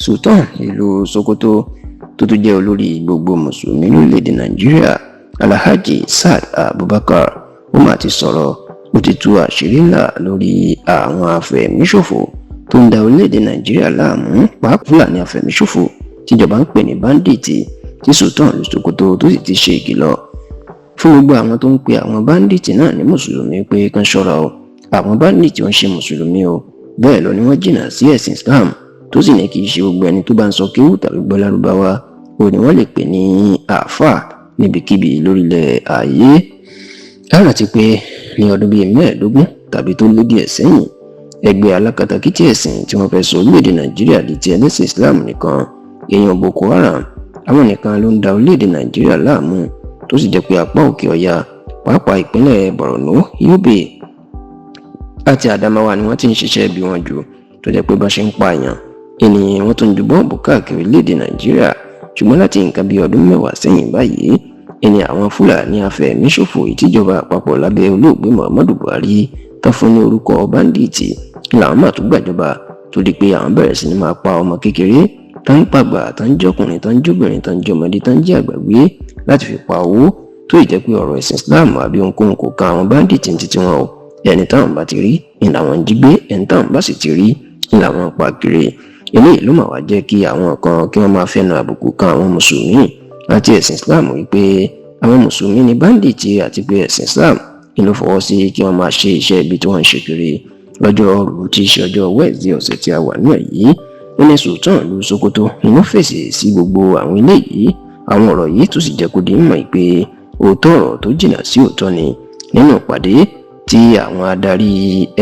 Sultan ìlú Sokoto tó tún jẹ́ olórí gbogbo mùsùlùmí lórílẹ̀‐èdè Nàìjíríà Alhaji Saad Abubakar ó mà ti sọ̀rọ̀ ó ti tú àṣírí ńlá lórí àwọn afẹ̀míṣòfò tó ń da orílẹ̀‐èdè Nàìjíríà láàmú pàápàá Fúlàní afẹ̀míṣòfò tíjọba ń pè ní báńdíìtì tí Sultan ìlú Sokoto tó sì ti ṣe ìkìlọ̀ fún gbogbo àwọn tó ń pe àwọn báńdíìtì náà ní mùsùlùmí pé kán ṣọ́ra o àwọn báńdíìtì ò ń ṣe mùsùlùmí o bẹ́ẹ̀ lọ ni wọ́n jìnnà sí ẹ̀sìn Islam tó sì ní kì í ṣe gbogbo ẹni tó bá ń sọ kéwú tàbí gbọ́ lárúbáwá ò ní wọ́n lè pè ní àáfàá níbikíbi lórílẹ̀ ayé. Láti pé ní ọdún bíi mẹ́ẹ̀ẹ́dógún tàbí tó lé díẹ̀ sẹ́yìn ẹgbẹ́ alákatakítí ẹ̀sìn tí wọ́n fẹ́ sọ orílẹ̀-èdè Nàìjíríà di ti ẹlẹ́sìn Islam nìkan èèyàn Boko Haram àwọn nìkan ló ń da orílẹ̀-èdè Nàìjíríà láàmú tó sì jẹ́ pé apá òkè ọya pàápàá ìpínlẹ̀ Borno, Yobe àti Adamawa ni wọ́n ti ń ṣiṣẹ́ bí wọ́n jù tó jẹ́ pé bá ṣe ń pààyàn ènìyàn wọ́n tó ń ju bọ́ọ̀bù káàkiri orílẹ̀-èdè Nàìjíríà ṣùgbọ́n láti nǹkan bí ọdún mẹ́wàá sẹ́yìn báyìí ẹni àwọn Fúlàní afẹ̀míṣòfò ìtìjọba àpapọ̀ lábẹ́ olóògbé Muhammadu Buhari tó fún ní orúkọ báńdíìtì làwọn máa tún gbàjọba tó di pé àwọn bẹ̀rẹ̀ sí ní máa pa ọmọ kékeré tó ń pàgbà tó ń jọkùnrin tó ń jóbìnrin tó ń jọmọdé tó ń jẹ́ àgbà gbé láti fi pa owó tó ì jẹ́ pé ọ̀rọ̀ ẹ̀sìn Islam àbí ohunkóhun kò kan àwọn báńdíìtì ní títí wọn o ẹni táwọn bá ti rí ni làwọn ń jí gbé ẹni táwọn bá sì ti rí ni làwọn ń pa kiri eléyìí ló máa wá jẹ́ kí àwọn kan kí wọ́n máa fẹ́nu àbùkù kan àwọn mùsùlùmí àti ẹ̀sìn Islam wípé àwọn mùsùlùmí ni báńdíìtì àti pé ẹ̀sìn Islam ni ló fọwọ́ sí kí wọ́n máa ṣe iṣẹ́ ibi tí wọ́n ń ṣe kiri lọ́jọ́ ọrù tí í ṣe ọjọ́ Wednesday ọ̀sẹ̀ tí a wà ní èyí ó ní Sultan ìlú Sokoto ni wọ́n fèsì sí gbogbo àwọn eléyìí àwọn ọ̀rọ̀ yìí tó sì jẹ́ kó di mọ̀ pé òótọ́ ọ̀rọ̀ tó jìnnà sí òótọ́ ni nínú ìpàdé tí àwọn adarí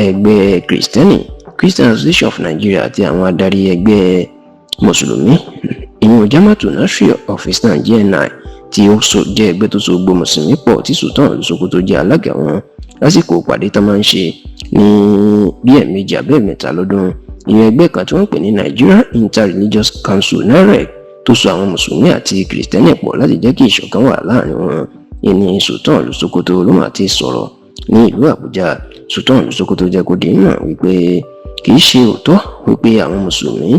ẹgbẹ́ Kristẹni Christian Association of Nigeria àti àwọn adarí ẹgbẹ́ mùsùlùmí ìyẹn Jama'atu Nasir of Islam JNI tí ó jẹ́ ẹgbẹ́ tó so gbogbo mùsùlùmí pọ̀ tí Sultan ìlú Sokoto jẹ́ alága wọn lásìkò ìpàdé tó máa ń ṣe ní bí ẹ̀ẹ̀mejì àbẹ́ẹ̀mẹ́ta lọ́dún ìyẹn ẹgbẹ́ kan tí wọ́n ń pè ní Nigerian Inter-Religious Council NIREC tó so àwọn mùsùlùmí àti kìrìsìtẹ́nì pọ̀ láti jẹ́ kí ìṣọ̀kan wà láàrin wọn ẹni Sultan ìlú Sokoto ló máa ti sọ̀rọ̀ ní ìlú Àbújá Sultan ìlú Sokoto jẹ́ kó di mọ̀ wípé kì í ṣe òótọ́ wípé àwọn mùsùlùmí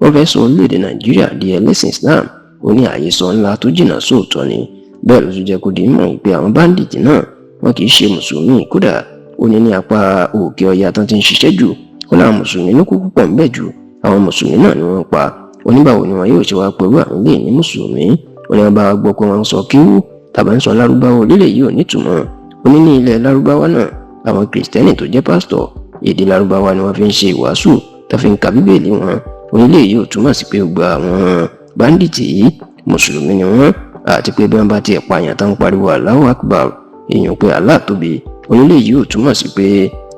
wọ́n fẹ́ sọ orílẹ̀-èdè Nàìjíríà di ẹlẹ́sìn Islam ó ní àhesọ ńlá tó jìnnà sóòótọ́ ni bẹ́ẹ̀ ló tún jẹ́ kó di mọ̀ wípé àwọn báńdíìtì náà wọn kì í ṣe mùsùlùmí kódà ó ní apá òkè ọya tán ti ń ṣiṣẹ́ jù ó láwọn mùsùlùmí ló kúkú pọ̀ ńbẹ̀ jù àwọn mùsùlùmí náà ni wọ́n pa oníbàwò ni wọn yóò ṣe wá pẹ̀lú àwọn ilé ní mùsùlùmí ó ní wọn bá gbọ́ pé wọ́n ń sọ kíwú tàbí ń sọ lárúbáwá orílẹ̀ yìí ò nítumọ̀ ó ní ilẹ̀ lárúbáwá náà àwọn kìrìsìtẹ́nì tó jẹ́ pásítọ̀ èdè lárúbáwá ni wọ́n fi ń ṣe ìwàásù tó fi ń ka bíbélì wọn orílẹ̀ yìí ò túmọ̀ sí pé gbogbo àwọn báńdíìtì yìí mùsùlùmí ni wọ́n àti pé bí wọ́n bá tiẹ̀ pààyàn tán pariwo Allahu Akbar èèyàn pé Allah tóbi orílẹ̀ yìí ò túmọ̀ sí pé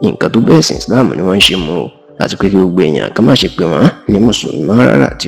nǹkan tó bẹ́ẹ̀ sìn Islam ni wọ́n ń ṣe mọ́ àti pé kí gbogbo èèyàn ká má ṣe pé wọ́n ní mùsùlùmí rárá àti